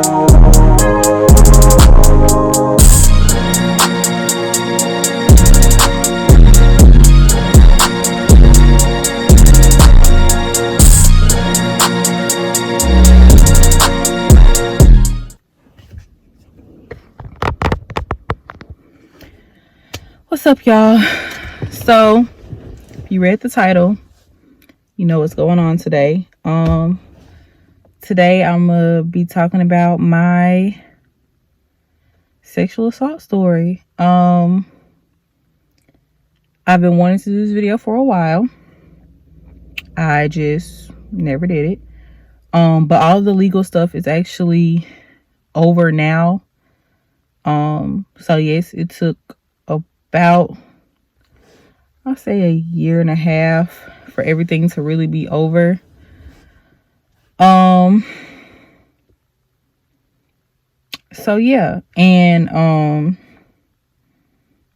What's up, y'all? So, if you read the title, you know what's going on today. Today I'm gonna be talking about my sexual assault story. I've been wanting to do this video for a while. I just never did it. But all of the legal stuff is actually over now. So yes, it took about, I'll say, a year and a half for everything to really be over. So yeah, and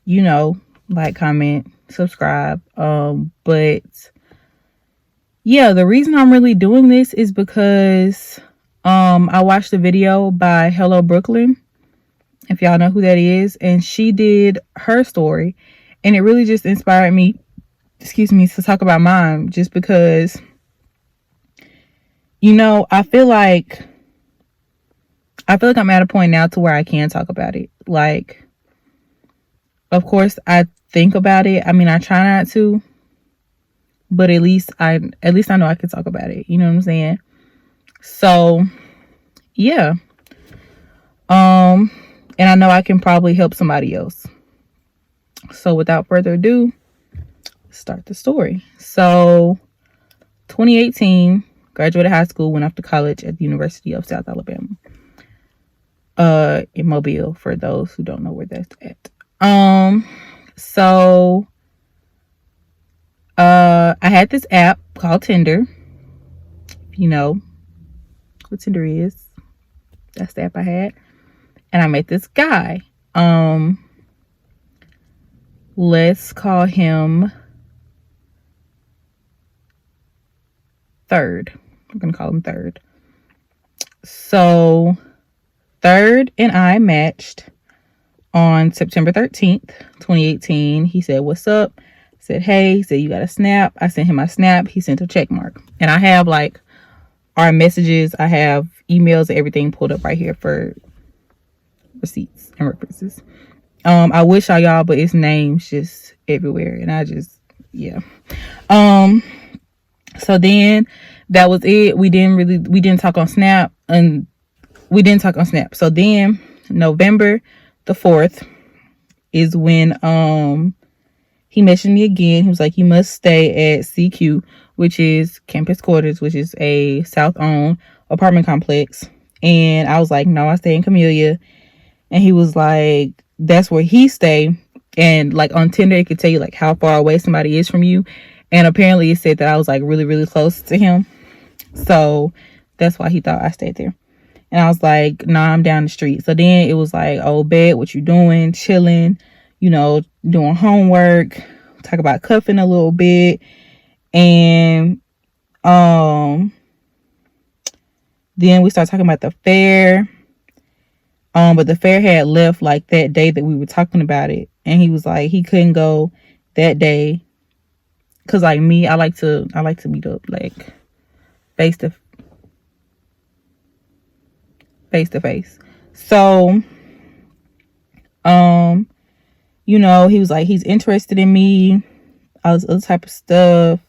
you know, like, comment, subscribe. But yeah, the reason I'm really doing this is because I watched a video by Hello Brooklyn, if y'all know who that is, and she did her story, and it really just inspired me, to talk about mine, just because, you know, I feel like I'm at a point now to where I can talk about it. Like, of course, I think about it. I mean, I try not to, but at least I know I can talk about it. You know what I'm saying? So, yeah. And I know I can probably help somebody else. So, without further ado, start the story. So, 2018, graduated high school, went off to college at the University of South Alabama. In Mobile, for those who don't know where that's at. So I had this app called Tinder. If you know what Tinder is, that's the app I had. And I met this guy. Let's call him Third. I'm gonna call him Third. So Third and I matched on September 13th, 2018. He said, "What's up?" I said, "Hey." He said, "You got a snap?" I sent him my snap. He sent a check mark. And I have, like, our messages, I have emails and everything pulled up right here for receipts and references. I wish y'all, but it's names just everywhere, and I just, yeah. So then that was it. We didn't talk on Snap, and we didn't talk on Snap. So then November the 4th is when he mentioned me again. He was like, "You must stay at CQ," which is Campus Quarters, which is a South-owned apartment complex. And I was like, "No, I stay in Camellia." And he was like, "That's where he stay." And, like, on Tinder, it could tell you, like, how far away somebody is from you. And apparently it said that I was, like, really, really close to him. So that's why he thought I stayed there. And I was like, "Nah, I'm down the street." So then it was like, "Oh, bet, what you doing?" Chilling, you know, doing homework, talk about cuffing a little bit. And then we started talking about the fair. But the fair had left, like, that day that we were talking about it. And he was like, he couldn't go that day. Cause, like, me, I like to meet up, like, face to face. So, you know, he was like, he's interested in me, all this other type of stuff.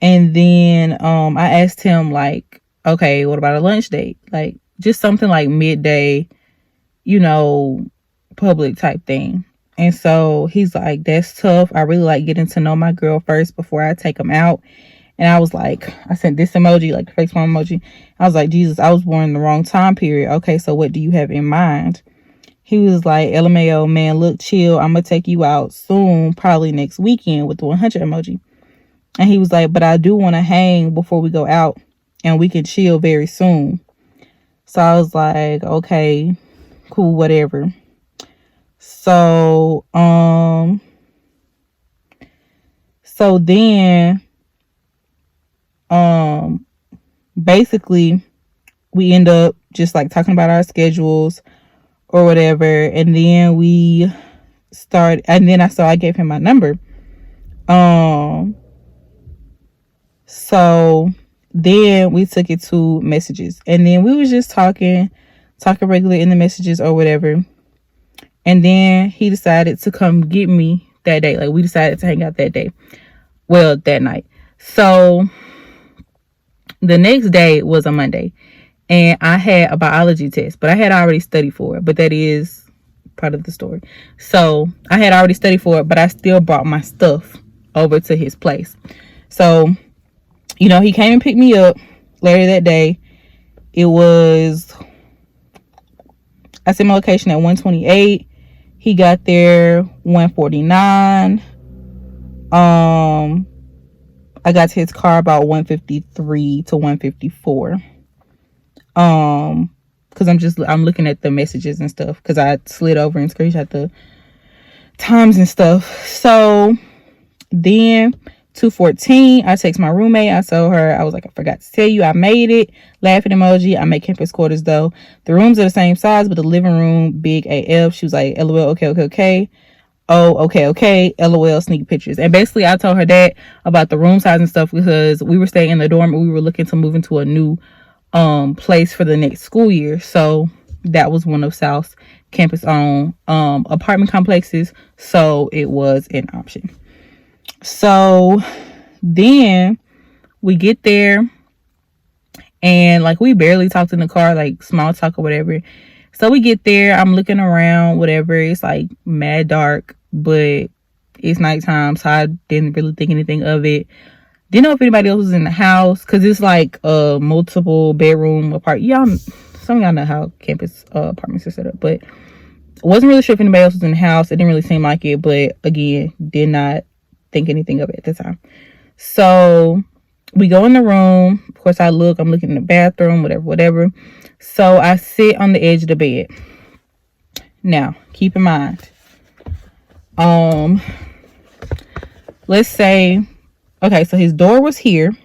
And then I asked him, like, okay, what about a lunch date? Like, just something like midday, you know, public type thing. And so he's like, "That's tough. I really like getting to know my girl first before I take him out." And I was like, I sent this emoji, like the face palm emoji. I was like, "Jesus, I was born in the wrong time period. Okay, so what do you have in mind?" He was like, "LMAO, man, look, chill. I'm going to take you out soon, probably next weekend," with the 100 emoji. And he was like, "But I do want to hang before we go out, and we can chill very soon." So I was like, "Okay, cool, whatever." So, then, basically, we end up just like talking about our schedules or whatever. And then I gave him my number. So then we took it to messages, and then we was just talking regularly in the messages or whatever. And then he decided to come get me that day. Like, we decided to hang out that day. Well, that night. So the next day was a Monday, and I had a biology test, but I had already studied for it. But that is part of the story. So I had already studied for it, but I still brought my stuff over to his place. So, you know, he came and picked me up later that day. It was, I set my location at 128. He got there 149. I got to his car about 153 to 154. Because I'm looking at the messages and stuff, because I slid over and screenshot the times and stuff. So then 2:14, I text my roommate. I told her, I was like, I forgot to tell you, I made it. Laughing emoji. I make campus quarters though. The rooms are the same size, but the living room big AF. She was like, LOL, okay. Oh, okay. LOL, sneak pictures. And basically I told her that about the room size and stuff, because we were staying in the dorm and we were looking to move into a new place for the next school year. So that was one of South's campus owned apartment complexes. So it was an option. So then we get there, and like, we barely talked in the car, like small talk or whatever. So we get there, I'm looking around, whatever. It's like mad dark, but it's nighttime, so I didn't really think anything of it. Didn't know if anybody else was in the house, because it's like a multiple bedroom apartment. Some of y'all know how campus apartments are set up, but wasn't really sure if anybody else was in the house. It didn't really seem like it, but again, did not think anything of it at the time. So we go in the room. Of course, I'm looking in the bathroom, whatever. So I sit on the edge of the bed. Now, keep in mind, let's say, okay, so his door was here,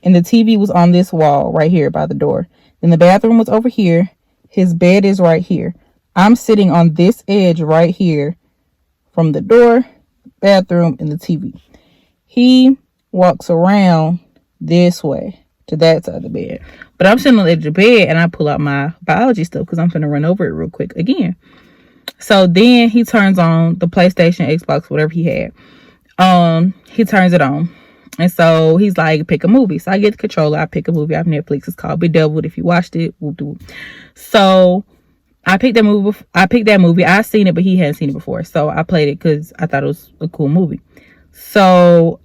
and the TV was on this wall right here by the door. Then the bathroom was over here. His bed is right here. I'm sitting on this edge right here from the door, bathroom, and the TV. He walks around this way to that side of the bed, but I'm sitting on the edge of the bed, and I pull out my biology stuff because I'm gonna run over it real quick again. So then he turns on the PlayStation, Xbox, whatever he had. He turns it on, and so he's like, pick a movie. So I get the controller, I pick a movie off Netflix. It's called Bedeviled. If you watched it, we'll do it. So I picked that movie. I've seen it, but he hadn't seen it before. So I played it because I thought it was a cool movie. So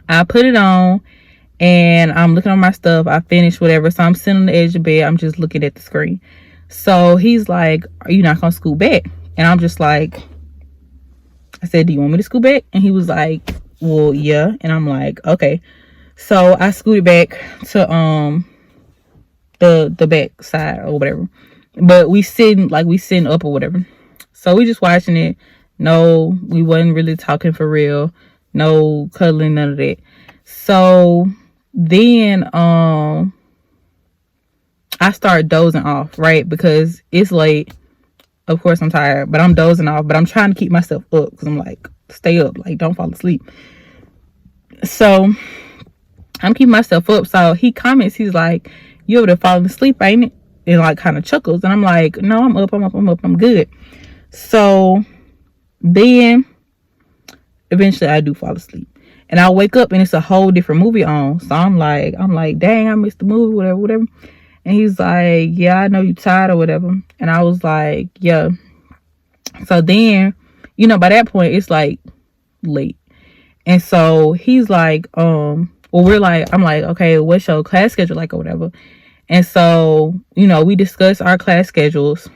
I put it on, and I'm looking on my stuff. I finished whatever. So I'm sitting on the edge of the bed. I'm just looking at the screen. So he's like, are you not going to scoot back? And I'm just like, I said, do you want me to scoot back? And he was like, well, yeah. And I'm like, okay. So I scooted back to the back side or whatever. But we sitting up or whatever. So we just watching it. No, we wasn't really talking for real. No cuddling, none of that. So then I start dozing off, right? Because it's late. Of course I'm tired, but I'm dozing off. But I'm trying to keep myself up, because I'm like, stay up, like, don't fall asleep. So I'm keeping myself up. So he comments, he's like, you over there falling asleep, ain't it? And like kind of chuckles. And I'm like, no, I'm up, I'm good. So then eventually I do fall asleep, and I wake up and it's a whole different movie on. So I'm like, dang, I missed the movie, whatever. And he's like, yeah, I know you tired or whatever. And I was like, yeah. So then, you know, by that point it's like late. And so he's like, I'm like, okay, what's your class schedule like or whatever? And so, you know, we discussed our class schedules.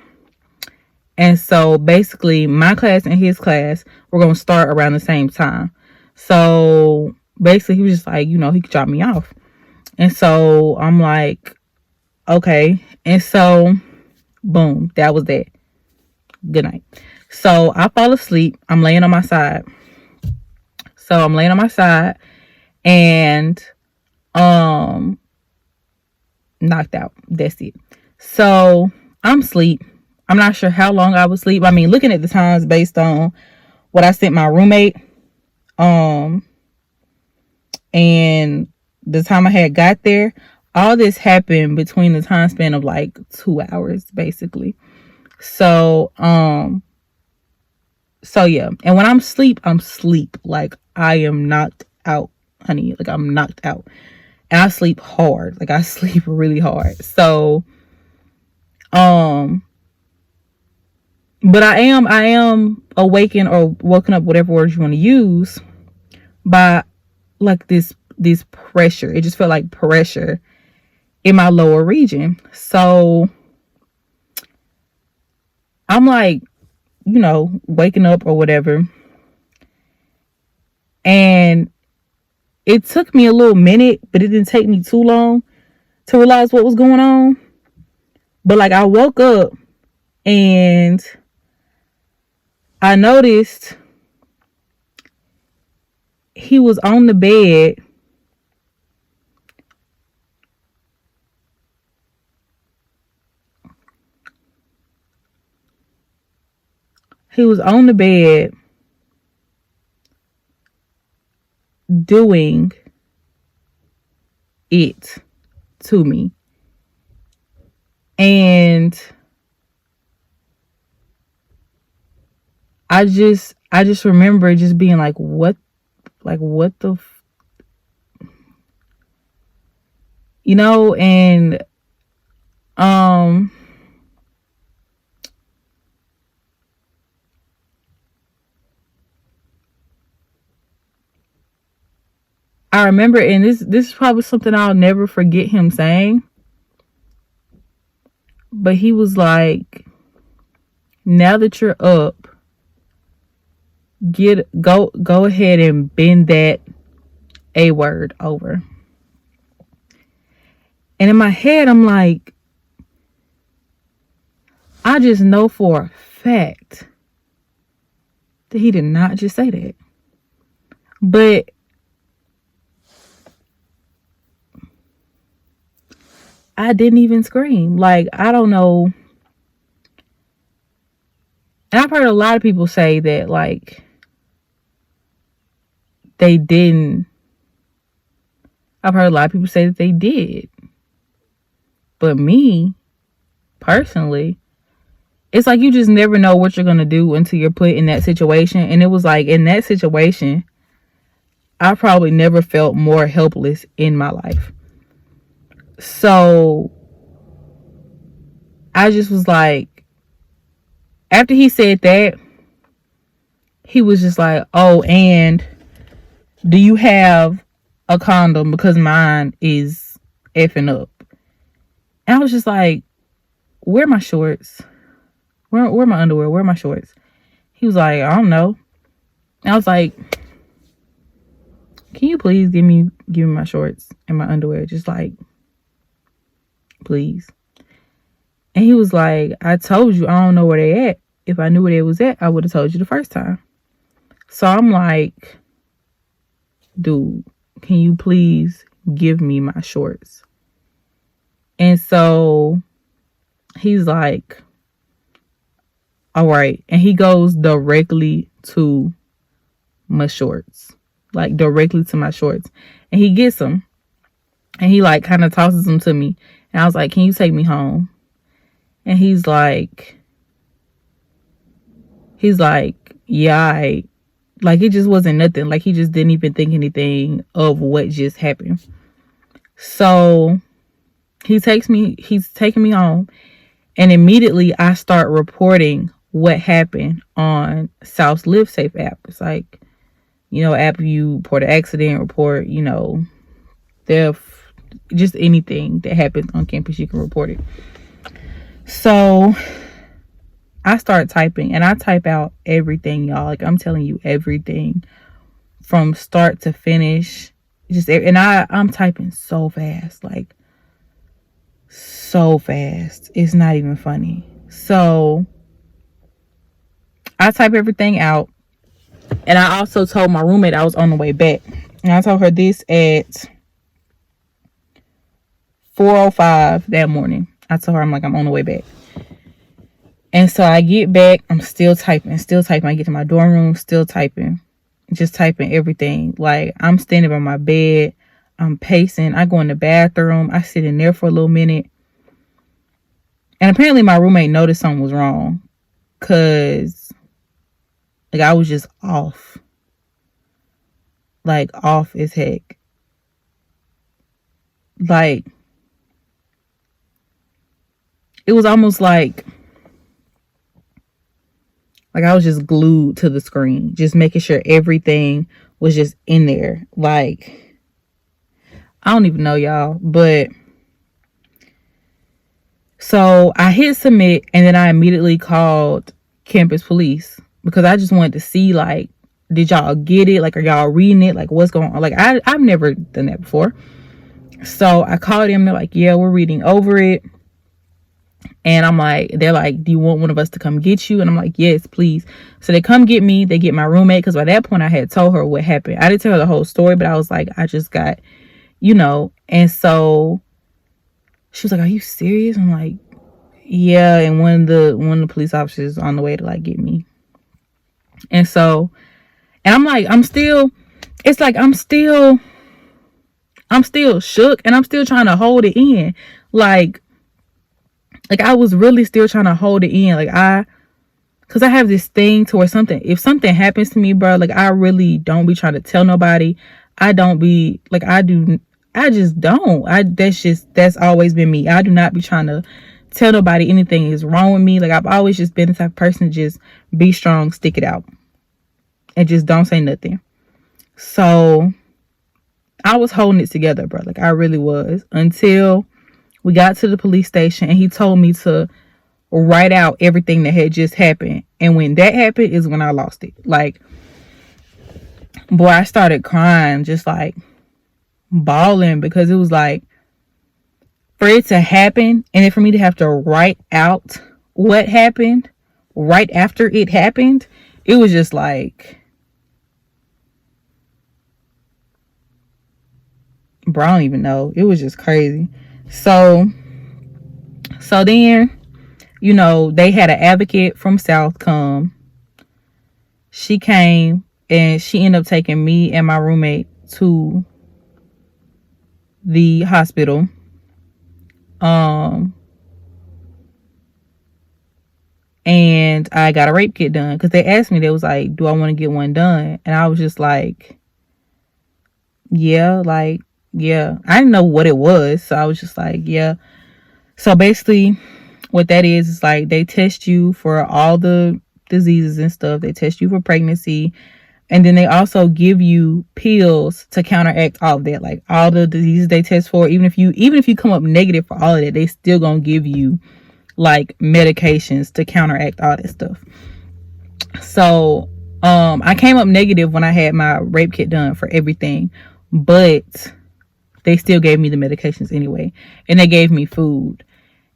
And so basically my class and his class were going to start around the same time. So basically he was just like, you know, he could drop me off. And so I'm like, okay. And so boom, that was that. Good night. So I fall asleep. I'm laying on my side. And knocked out. That's it. So I'm asleep. I'm not sure how long I was asleep. I mean, looking at the times based on what I sent my roommate, and the time I had got there, all this happened between the time span of like 2 hours, basically. So yeah. And when I'm asleep, I'm asleep. Like, I am knocked out, honey. Like, I'm knocked out. And I sleep hard. Like, I sleep really hard. So, but I am awakened or woken up, whatever words you want to use, by like this pressure. It just felt like pressure in my lower region. So I'm like, waking up or whatever. And it took me a little minute, but it didn't take me too long to realize what was going on. But like, I woke up and I noticed he was on the bed. He was on the bed doing it to me. And I just remember just being like, what the and I remember, and this is probably something I'll never forget him saying, but he was like, now that you're up, go ahead and bend that A word over. And in my head, I'm like, I just know for a fact that he did not just say that. But I didn't even scream. Like, I don't know. And I've heard a lot of people say that, like, they didn't. I've heard a lot of people say that they did. But me, personally, it's like you just never know what you're going to do until you're put in that situation. And it was like, in that situation, I probably never felt more helpless in my life. So I just was like, after he said that, he was just like, oh, and do you have a condom? Because mine is effing up. And I was just like, where are my shorts? Where are my underwear? Where are my shorts? He was like, I don't know. And I was like, can you please give me my shorts and my underwear? Just like, please. And he was like, I told you I don't know where they at. If I knew where they was at, I would have told you the first time. So I'm like, dude, can you please give me my shorts? And so he's like, all right. And he goes directly to my shorts, like directly to my shorts. And he gets them. And he like kind of tosses them to me. And I was like, can you take me home? And he's like, yeah, like, it just wasn't nothing. Like, he just didn't even think anything of what just happened. So he's taking me home, and immediately I start reporting what happened on South's Live Safe app. It's like, app you report an accident, report, theft, just anything that happens on campus, you can report it. So I start typing, and I type out everything, y'all. Like, I'm telling you, everything from start to finish. And I'm typing so fast, like so fast. It's not even funny. So I type everything out, and I also told my roommate I was on the way back, and I told her this at 4:05 that morning. I told her, I'm like, I'm on the way back. And so I get back, I'm still typing. I get to my dorm room, still typing. Just typing everything. Like, I'm standing by my bed, I'm pacing, I go in the bathroom, I sit in there for a little minute. And apparently my roommate noticed something was wrong. Cause like I was just off. Like off as heck. Like it was almost like I was just glued to the screen, just making sure everything was just in there. Like, I don't even know, y'all. But so I hit submit, and then I immediately called campus police because I just wanted to see, like, did y'all get it? Like, are y'all reading it? Like, what's going on? Like, I've never done that before. So I called them. They're like, yeah, we're reading over it. And I'm like, they're like, do you want one of us to come get you? And I'm like, yes, please. So they come get me. They get my roommate. Because by that point, I had told her what happened. I didn't tell her the whole story, but I was like, I just got, And so she was like, are you serious? I'm like, yeah. And one of the police officers on the way to like get me. And so, and I'm like, I'm still shook, and I'm still trying to hold it in. Like I was really still trying to hold it in. Cause I have this thing to where if something happens to me, bro, like I really don't be trying to tell nobody. I just don't. That's always been me. I do not be trying to tell nobody anything is wrong with me. Like I've always just been the type of person to just be strong, stick it out, and just don't say nothing. So I was holding it together, bro. Like I really was, until we got to the police station and he told me to write out everything that had just happened. And when that happened is when I lost it. Like, boy, I started crying, just like bawling, because it was like, for it to happen and then for me to have to write out what happened right after it happened, it was just like, bro, I don't even know. It was just crazy. So then, they had an advocate from South come. She came and she ended up taking me and my roommate to the hospital. And I got a rape kit done because they asked me, they was like, do I want to get one done? And I was just like, yeah. I didn't know what it was. So I was just like, yeah. So basically what that is like, they test you for all the diseases and stuff. They test you for pregnancy. And then they also give you pills to counteract all of that. Like all the diseases they test for, even if you come up negative for all of that, they still gonna give you like medications to counteract all that stuff. So I came up negative when I had my rape kit done for everything, but they still gave me the medications anyway, and they gave me food.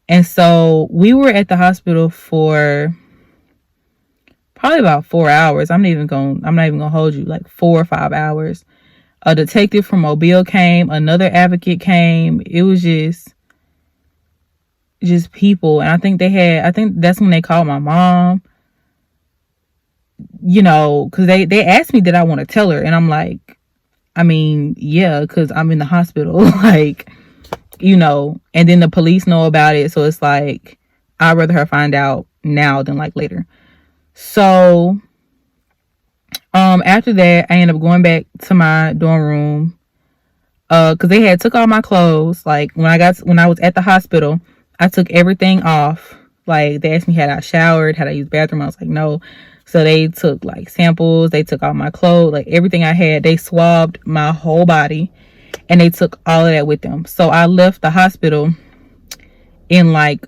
And so we were at the hospital for probably about 4 hours. I'm not even gonna hold you, like 4 or 5 hours. A detective from Mobile came, another advocate came. It was just people. And I think that's when they called my mom, because they asked me, did I want to tell her? And I'm like, I mean, yeah, because I'm in the hospital. Like, and then the police know about it. So it's like, I'd rather her find out now than like later. So after that, I ended up going back to my dorm room because they had took all my clothes. Like when I was at the hospital, I took everything off. Like they asked me had I showered, had I used the bathroom. I was like, no. So they took like samples, they took all my clothes, like everything I had. They swabbed my whole body and they took all of that with them. So I left the hospital in like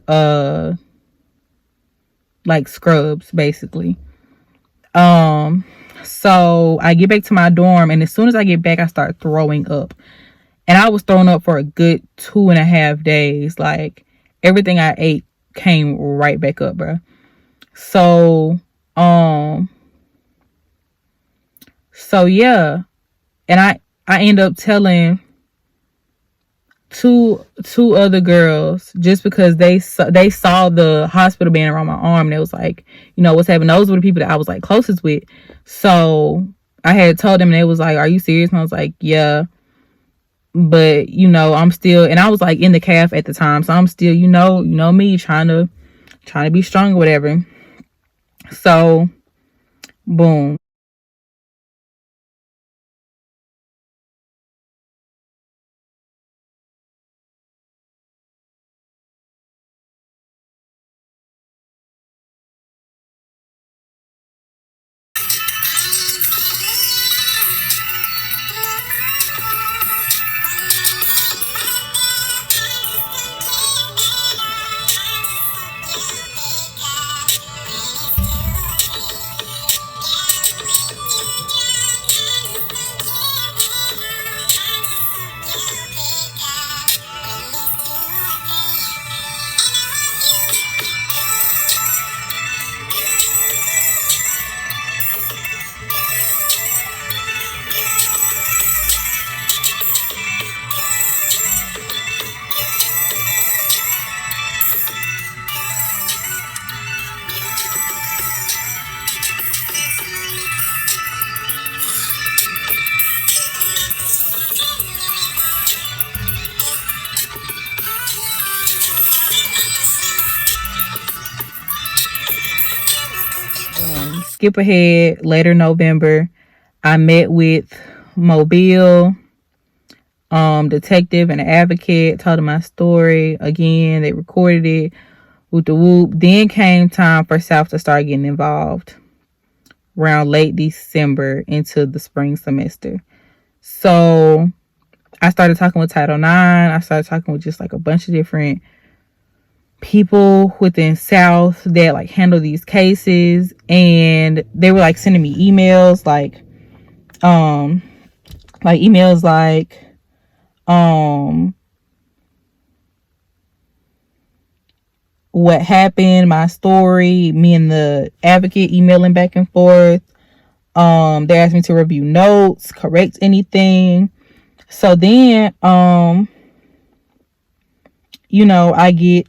scrubs basically. So I get back to my dorm, and as soon as I get back, I start throwing up. And I was throwing up for a good 2.5 days. Like everything I ate came right back up, bro. So yeah. And I end up telling two other girls, just because they saw the hospital band around my arm, and it was like, what's happening. Those were the people that I was like closest with. So I had told them, and they was like, "Are you serious?" And I was like, "Yeah." But I'm still, and I was like in the calf at the time, so I'm still, me trying to be strong or whatever. So boom. Skip ahead, later November, I met with Mobile detective and an advocate, told them my story. Again, they recorded it, with the whoop. Then came time for South to start getting involved around late December into the spring semester. So I started talking with Title IX. I started talking with just like a bunch of different people within South that like handle these cases, and they were like sending me emails like what happened, my story, me and the advocate emailing back and forth. They asked me to review notes, correct anything. So then I get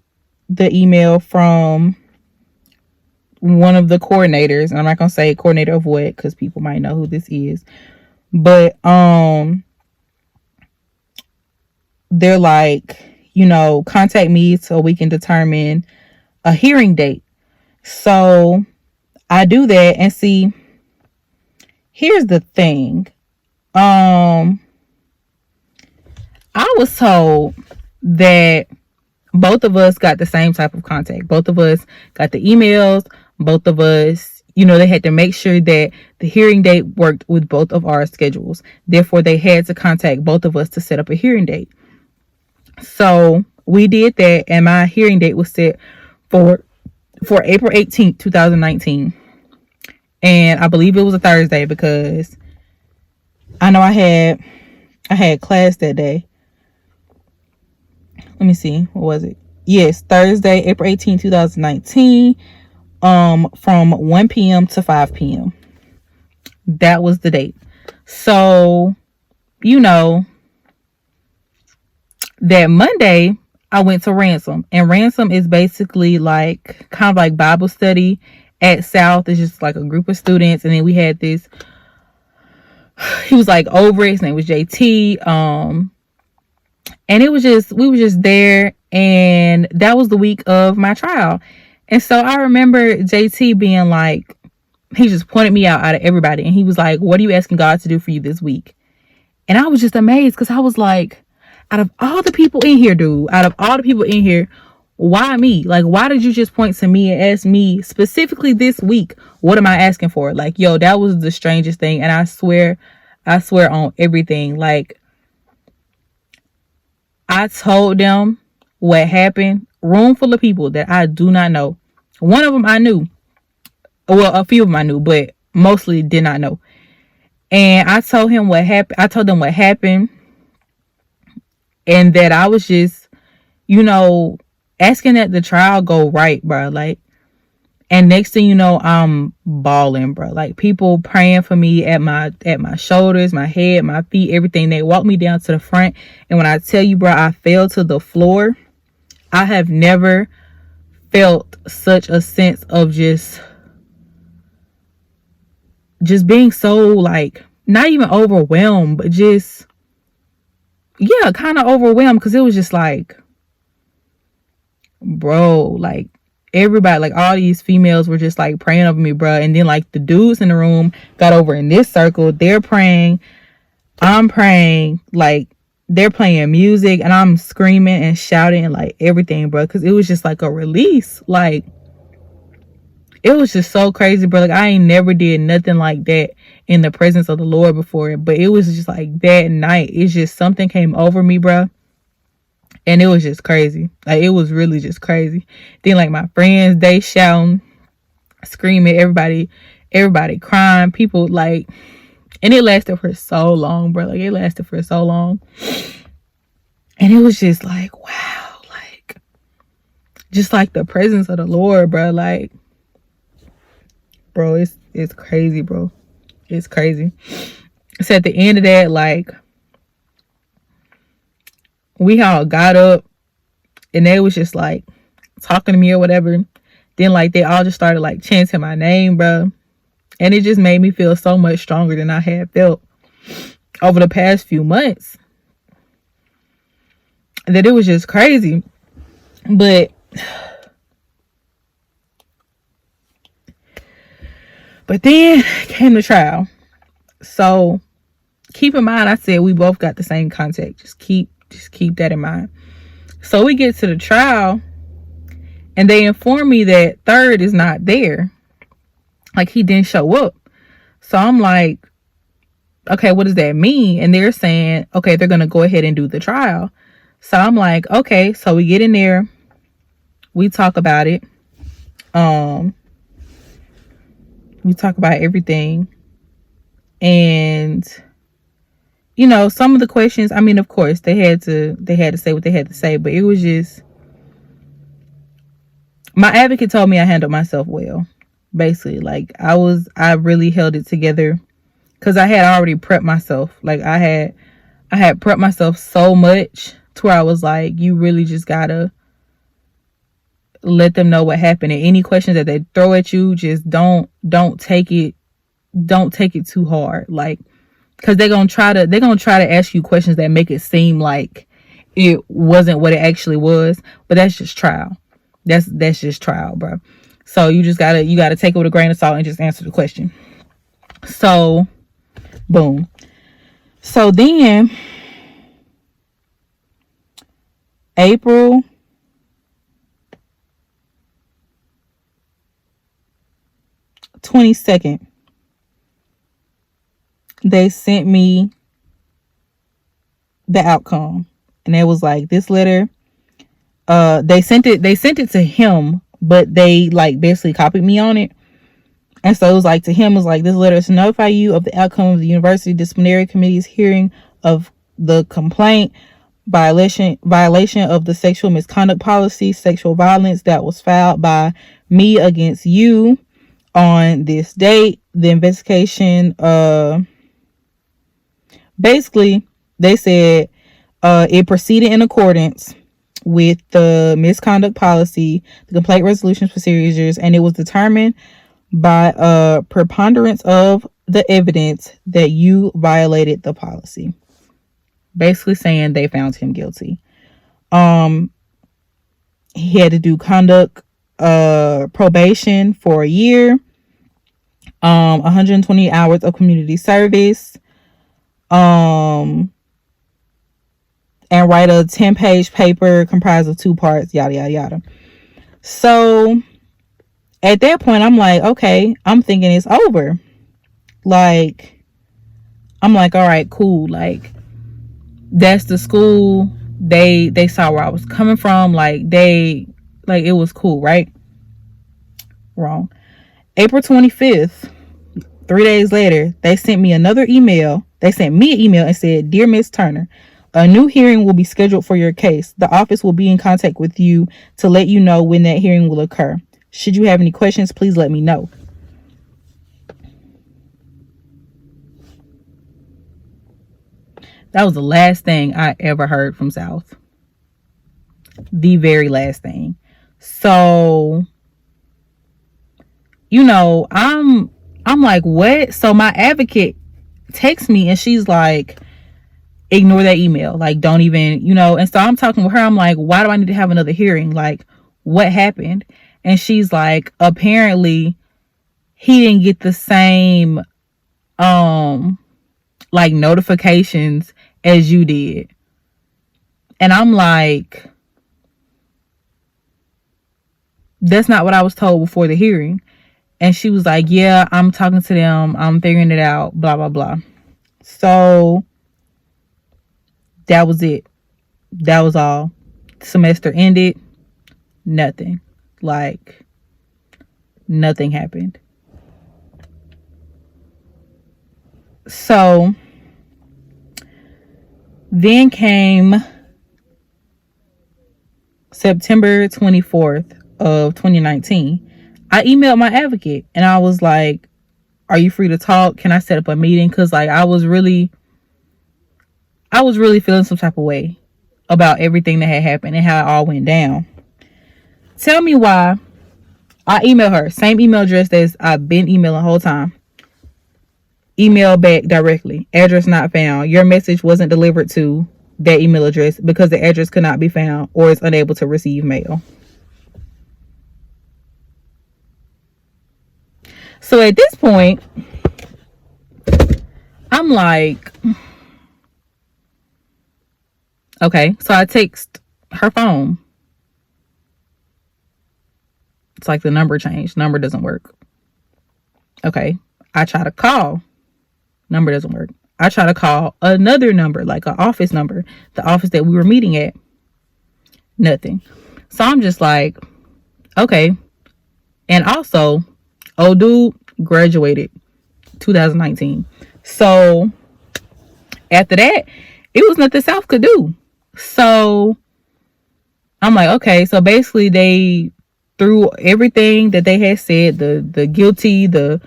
the email from one of the coordinators, and I'm not gonna say coordinator of what, because people might know who this is, but they're like, contact me so we can determine a hearing date. So I do that, and see, here's the thing. I was told that both of us got the same type of contact. Both of us got the emails. Both of us, they had to make sure that the hearing date worked with both of our schedules. Therefore, they had to contact both of us to set up a hearing date. So we did that, and my hearing date was set for April 18th, 2019. And I believe it was a Thursday, because I know I had class that day. Let me see, what was it? Yes, Thursday, April 18, 2019, from 1 p.m. to 5 p.m. That was the date. So, that Monday, I went to Ransom. And Ransom is basically like, kind of like Bible study at South. It's just like a group of students. And then we had this, he was like over it. His name was JT. And we were just there, and that was the week of my trial. And so I remember JT being like, he just pointed me out of everybody, and he was like, "What are you asking God to do for you this week?" And I was just amazed, because I was like, out of all the people in here, dude, why me? Like, why did you just point to me and ask me specifically this week, what am I asking for? Like, yo, that was the strangest thing. And I swear on everything, like, I told them what happened. Room full of people that I do not know. One of them I knew. Well, a few of them I knew, but mostly did not know. And I told him what happened. I told them what happened. And that I was just, asking that the trial go right, bro. Like, And next thing you know, I'm bawling, bro. Like, people praying for me at my shoulders, my head, my feet, everything. They walked me down to the front. And when I tell you, bro, I fell to the floor. I have never felt such a sense of just being so, like, not even overwhelmed, but just, yeah, kind of overwhelmed. Because it was just like, bro, like, everybody, like, all these females were just like praying over me, bro. And then, like, the dudes in the room got over in this circle. They're praying, I'm praying, like, they're playing music, and I'm screaming and shouting and, like, everything, bro. Because it was just like a release. Like, it was just so crazy, bro. Like, I ain't never did nothing like that in the presence of the Lord before. But it was just like that night, it's just something came over me, bro. And it was just crazy. Like, it was really just crazy. Then, like, my friends, they shouting, screaming, everybody crying, people, like, and it lasted for so long, bro. Like, it lasted for so long. And it was just like, wow, like, just like the presence of the Lord, bro. Like, bro, it's crazy, bro. It's crazy. So at the end of that, like, we all got up, and they was just like talking to me or whatever. Then, like, they all just started like chanting my name, bro. And it just made me feel so much stronger than I had felt over the past few months. That it was just crazy. But then came the trial. So keep in mind, I said we both got the same contact. Just keep that in mind. So we get to the trial, and they inform me that Third is not there. Like, he didn't show up. So I'm like, okay, what does that mean? And they're saying, okay, they're going to go ahead and do the trial. So I'm like, okay. So we get in there. We talk about it. We talk about everything. And, you know, some of the questions, I mean, of course, they had to say what they had to say. But it was just, my advocate told me I handled myself well. Basically, like, I really held it together, because I had already prepped myself. Like, I had prepped myself so much to where I was like, you really just gotta let them know what happened. And any questions that they throw at you, just don't take it too hard. Like, because they're gonna try to ask you questions that make it seem like it wasn't what it actually was. But that's just trial. That's just trial, bro. So you gotta take it with a grain of salt and just answer the question. So, boom. So then, April 22nd, they sent me the outcome, and it was like this letter. They sent it to him, but they, like, basically copied me on it. And so it was like, to him, it was like, this letter is to notify you of the outcome of the university disciplinary committee's hearing of the complaint, violation of the sexual misconduct policy, sexual violence, that was filed by me against you on this date. The investigation, basically, they said it proceeded in accordance with the misconduct policy, the complaint resolution procedures, and it was determined by a preponderance of the evidence that you violated the policy. Basically saying they found him guilty. He had to do conduct probation for a year, 120 hours of community service, and write a 10-page paper comprised of 2 parts, yada, yada, yada. So at that point, I'm like, okay, I'm thinking it's over. Like, I'm like, all right, cool. Like, that's the school. They saw where I was coming from. Like, it was cool, right? Wrong. April 25th, 3 days later, they sent me another email. They sent me an email and said, "Dear Miss Turner, a new hearing will be scheduled for your case. The office will be in contact with you to let you know when that hearing will occur. Should you have any questions, please let me know. That was the last thing I ever heard from South. The very last thing. So, you know, I'm like, what? So my advocate texts me and she's like, ignore that email. Like, don't even, you know. And so I'm talking with her. I'm like, why do I need to have another hearing? Like, what happened? And she's like, apparently he didn't get the same like notifications as you did. And I'm like, that's not what I was told before the hearing. And she was like, yeah, I'm talking to them, I'm figuring it out, blah blah blah. So that was it. That was all. Semester ended. Nothing. Like, nothing happened. So then came September 24th of 2019. I emailed my advocate and I was like, are you free to talk? Can I set up a meeting? Because like I was really feeling some type of way about everything that had happened and how it all went down. Tell me why. I emailed her, same email address as I've been emailing the whole time. Email back directly. Address not found. Your message wasn't delivered to that email address because the address could not be found or is unable to receive mail. So at this point, I'm like, okay. So I text her phone. It's like the number changed. Number doesn't work. Okay. I try to call. Number doesn't work. I try to call another number, like an office number, the office that we were meeting at. Nothing. So I'm just like, okay. And also, old dude graduated 2019. So after that, it was nothing South could do. So I'm like, okay. So basically they threw everything that they had said, the guilty, the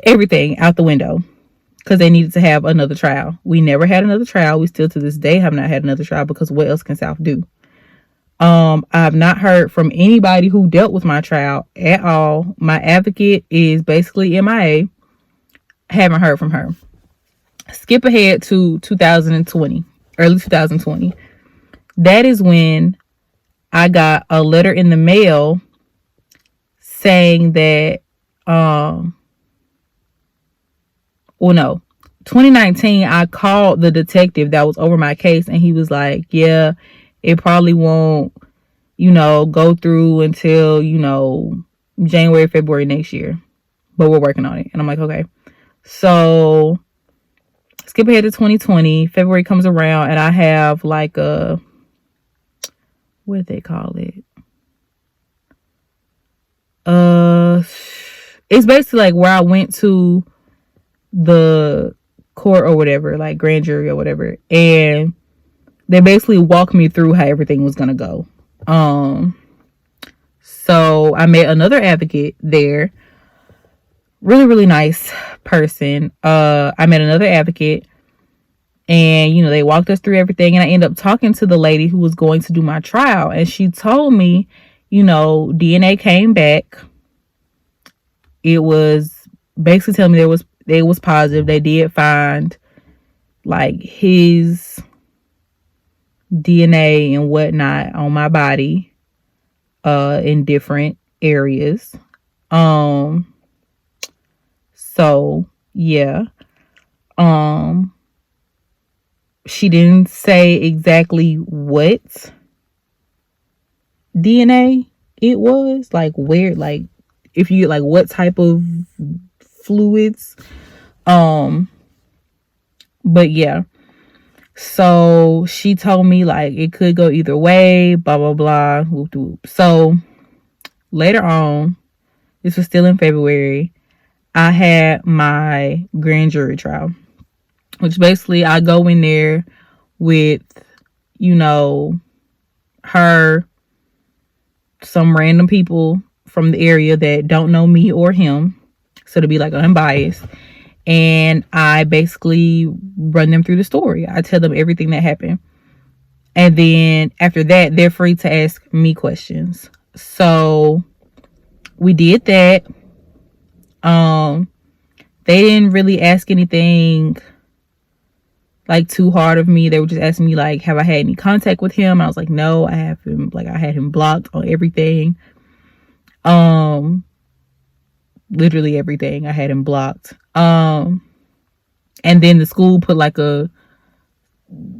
everything out the window because they needed to have another trial. We never had another trial. We still to this day have not had another trial because what else can South do? I have not heard from anybody who dealt with my trial at all. My advocate is basically MIA. Haven't heard from her. Skip ahead to 2020, early 2020. That is when I got a letter in the mail saying that, 2019, I called the detective that was over my case and he was like, yeah, it probably won't, go through until, January, February next year. But we're working on it. And I'm like, okay. So skip ahead to 2020. February comes around and I have like a, what did they call it? It's basically like where I went to the court or whatever, like grand jury or whatever. And they basically walked me through how everything was going to go. So I met another advocate there. Really, really nice person. I met another advocate and, they walked us through everything. And I ended up talking to the lady who was going to do my trial. And she told me, DNA came back. It was basically telling me it was positive. They did find like his DNA and whatnot on my body in different areas. So yeah. She didn't say exactly what DNA it was, like where, like if you like what type of fluids. But yeah. So she told me like it could go either way, blah blah blah. Whoop, whoop. So later on, this was still in February, I had my grand jury trial, which basically I go in there with, her some random people from the area that don't know me or him. So to be like unbiased. And I basically run them through the story. I tell them everything that happened. And then after that, they're free to ask me questions. So we did that. They didn't really ask anything like too hard of me. They were just asking me like, have I had any contact with him? I was like, no, I have him. Like, I had him blocked on everything. Literally everything. I had him blocked. And then the school put like a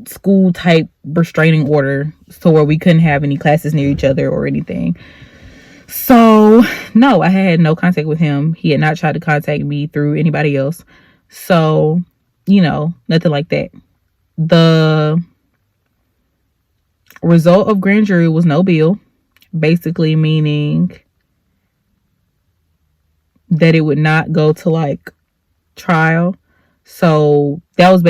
school type restraining order so where we couldn't have any classes near each other or anything. So no, I had no contact with him. He had not tried to contact me through anybody else. So, nothing like that. The result of grand jury was no bill, basically meaning that it would not go to like trial. So that was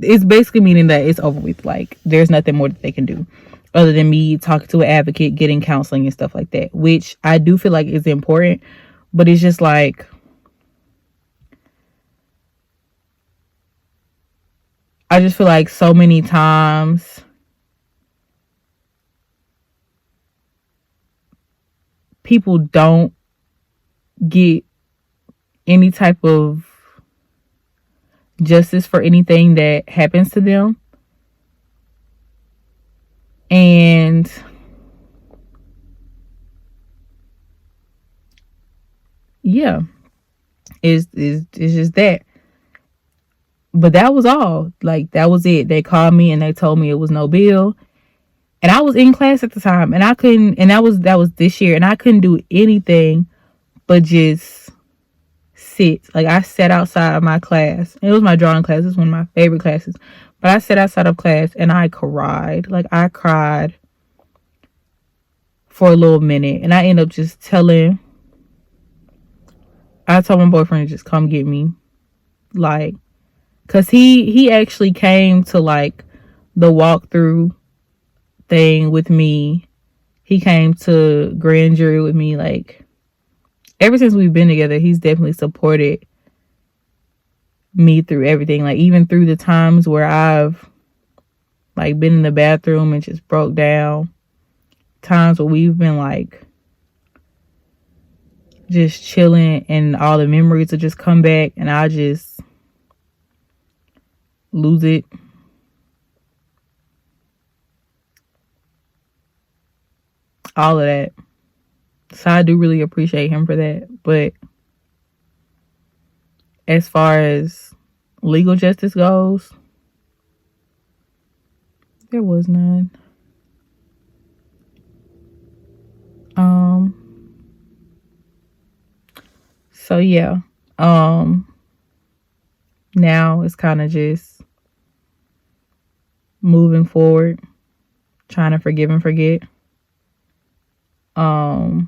it's basically meaning that it's over with. Like, there's nothing more that they can do other than me talking to an advocate, getting counseling and stuff like that, which I do feel like is important. But it's just like, I just feel like so many times people don't get any type of justice for anything that happens to them. And yeah, it's just that. But that was all. Like, that was it. They called me and they told me it was no bill. And I was in class at the time, and I couldn't, and that was this year, and I couldn't do anything but just sit. Like, I sat outside of my class. It was my drawing class. It was one of my favorite classes. But I sat outside of class and I cried. Like, I cried for a little minute. And I ended up just I told my boyfriend to just come get me. Like, because he actually came to, like, the walkthrough thing with me. He came to grand jury with me. Like, ever since we've been together, he's definitely supported me through everything. Like, even through the times where I've, like, been in the bathroom and just broke down. Times where we've been, like, just chilling and all the memories will just come back and I just lose it. All of that. So I do really appreciate him for that. But as far as legal justice goes, there was none. So yeah. Now it's kind of just moving forward, trying to forgive and forget. I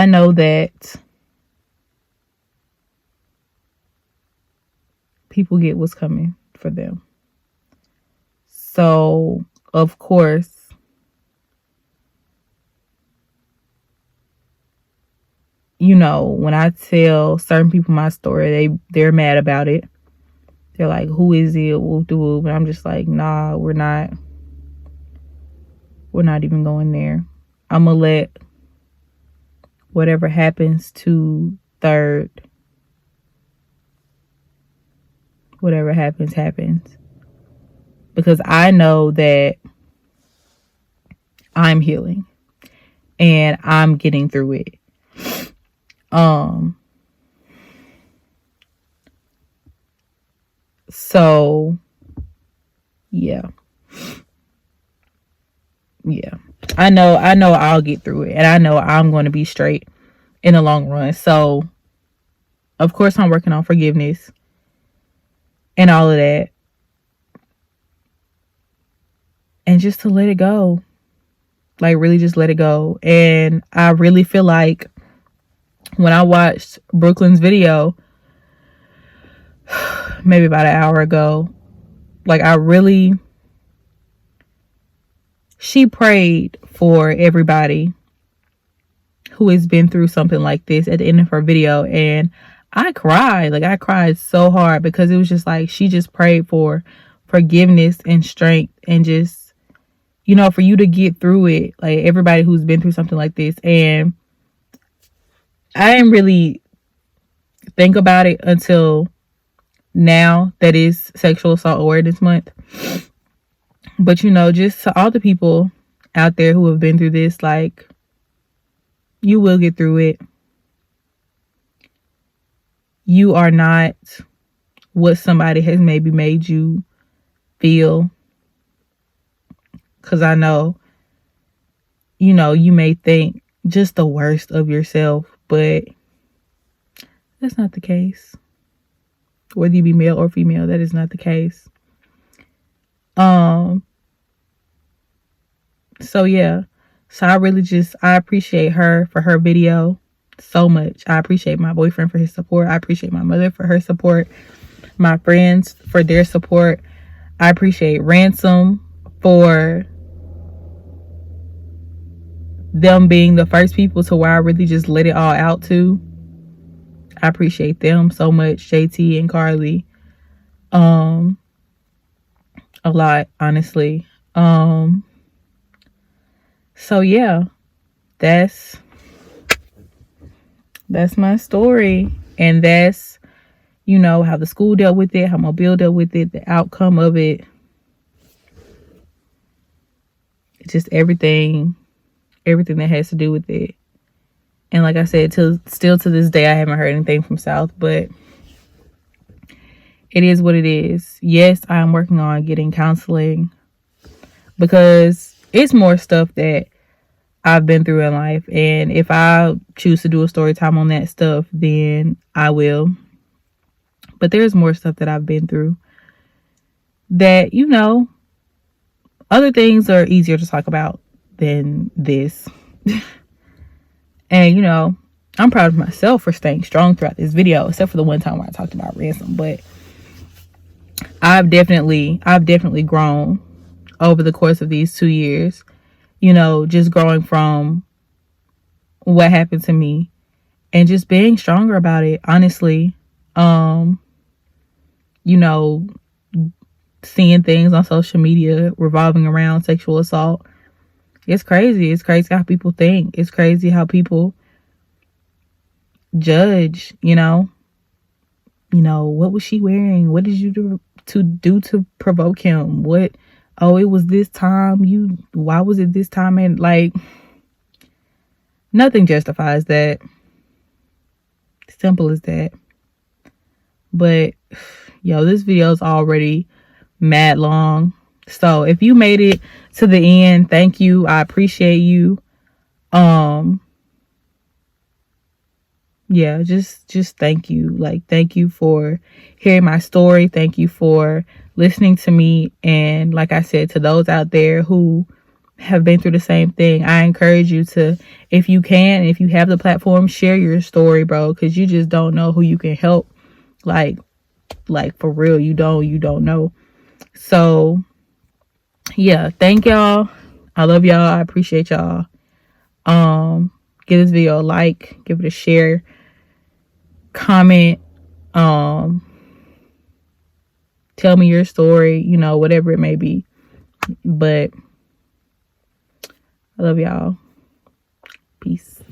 know that people get what's coming for them. So, of course, when I tell certain people my story, they're mad about it. They're like, who is it? Whoop de whoop. And I'm just like, nah, we're not even going there. I'm going to let whatever happens to Third, whatever happens. Because I know that I'm healing and I'm getting through it. So yeah. I know I'll get through it, and I know I'm going to be straight in the long run. So of course I'm working on forgiveness and all of that. And just to let it go. Like, really just let it go. And I really feel like when I watched Brooklyn's video, maybe about an hour ago, like, I really she prayed for everybody who has been through something like this at the end of her video. And I cried. Like, I cried so hard because it was just like she just prayed for forgiveness and strength and just, you know, for you to get through it. Like, everybody who's been through something like this. And I didn't really think about it until now that is Sexual Assault Awareness Month. But, you know, just to all the people out there who have been through this, like, you will get through it. You are not what somebody has maybe made you feel. Because I know, you know, you may think just the worst of yourself, but that's not the case. Whether you be male or female, that is not the case. So yeah. So I appreciate her for her video so much. I appreciate my boyfriend for his support. I appreciate my mother for her support. My friends for their support. I appreciate Ransom for them being the first people to where I really just let it all out to. I appreciate them so much, JT and Carly. A lot, honestly. So yeah, that's my story. And that's, you know, how the school dealt with it, how Mobile dealt with it, the outcome of it. Just everything that has to do with it. And like I said, still to this day, I haven't heard anything from South, but it is what it is. Yes, I'm working on getting counseling because it's more stuff that I've been through in life. And if I choose to do a story time on that stuff, then I will. But there's more stuff that I've been through that, you know, other things are easier to talk about than this. And, you know, I'm proud of myself for staying strong throughout this video, except for the one time where I talked about Ransom. But I've definitely grown over the course of these 2 years, you know, just growing from what happened to me and just being stronger about it, honestly. You know, seeing things on social media revolving around sexual assault. It's crazy. It's crazy how people think. It's crazy how people judge, you know. You know, what was she wearing? What did you do to provoke him? What? Oh, it was this time. Why was it this time? And like, nothing justifies that. Simple as that. But yo, this video is already mad long. So if you made it to the end, thank you. I appreciate you. Yeah, just thank you. Like, thank you for hearing my story. Thank you for listening to me. And like I said, to those out there who have been through the same thing, I encourage you to, if you can, if you have the platform, share your story, bro, because you just don't know who you can help. Like for real, you don't know. So yeah, thank y'all. I love y'all. I appreciate y'all. Give this video a like, give it a share, comment, tell me your story, you know, whatever it may be. But I love y'all. Peace.